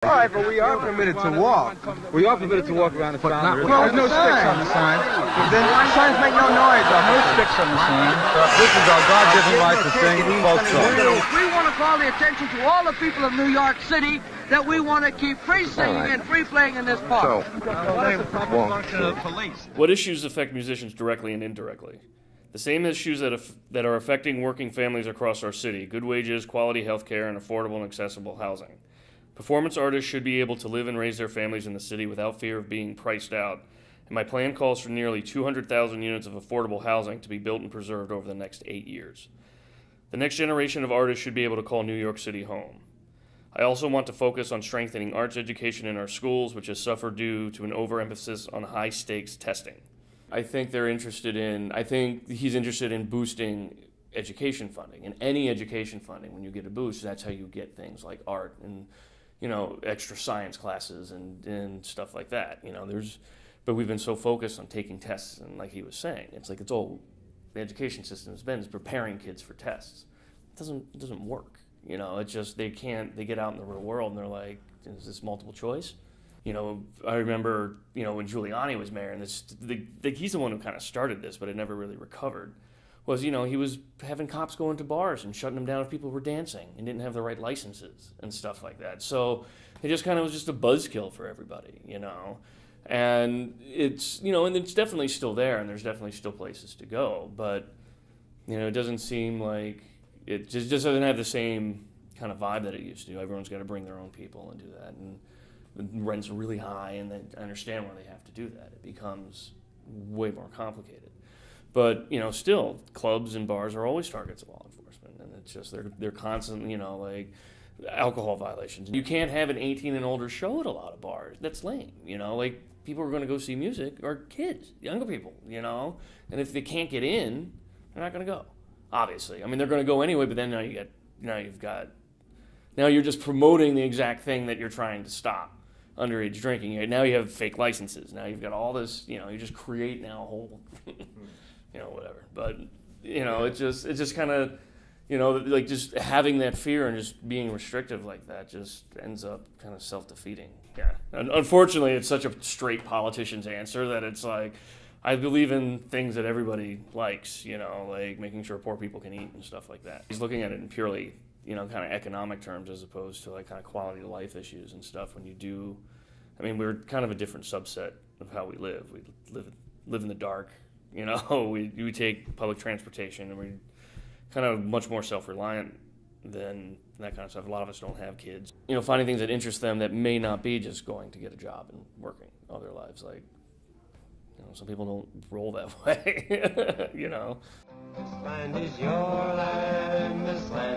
All right, but we are permitted to walk. We are permitted to walk around the fountain. There's no sticks on the sign. Then signs make no noise. No sticks on the sign. This is our God-given right to sing folk songs. We want to call the attention to all the people of New York City that we want to keep free singing and free playing in this park. What is the proper function of police? What issues affect musicians directly and indirectly? The same issues that are affecting working families across our city: good wages, quality health care, and affordable and accessible housing. Performance artists should be able to live and raise their families in the city without fear of being priced out, and my plan calls for nearly 200,000 units of affordable housing to be built and preserved over the next 8 years. The next generation of artists should be able to call New York City home. I also want to focus on strengthening arts education in our schools, which has suffered due to an overemphasis on high-stakes testing. I think he's interested in boosting education funding, and any education funding, when you get a boost, that's how you get things like art and extra science classes and stuff like that. But we've been so focused on taking tests, and like he was saying, it's all the education system has been is preparing kids for tests. It doesn't work. It's just they get out in the real world and they're like, is this multiple choice? I remember, when Giuliani was mayor, and he's the one who kind of started this, but it never really recovered, was, he was having cops go into bars and shutting them down if people were dancing and didn't have the right licenses and stuff like that. So it just kind of was just a buzzkill for everybody, And it's, and it's definitely still there, and there's definitely still places to go, but, it doesn't seem like, it just doesn't have the same kind of vibe that it used to. Everyone's got to bring their own people and do that, and the rent's really high, and they understand why they have to do that. It becomes way more complicated. But, still, clubs and bars are always targets of law enforcement, and it's just they're constantly, like alcohol violations. You can't have an 18 and older show at a lot of bars. That's lame, like people are going to go see music are kids, younger people, and if they can't get in, they're not going to go. Obviously, I mean, they're going to go anyway, but then now you're just promoting the exact thing that you're trying to stop. Underage drinking. Now you have fake licenses. Now you've got all this, you just create now a whole, whatever. But, it's just kind of, like just having that fear and just being restrictive like that just ends up kind of self-defeating. Yeah. And unfortunately, it's such a straight politician's answer that it's like, I believe in things that everybody likes, like making sure poor people can eat and stuff like that. He's looking at it in purely kind of economic terms as opposed to like kind of quality of life issues and stuff. When you do, we're kind of a different subset of how we live. We live in the dark, we take public transportation, and we're kind of much more self-reliant than that kind of stuff. A lot of us don't have kids. Finding things that interest them that may not be just going to get a job and working all their lives. Like, some people don't roll that way, This land is your land, this land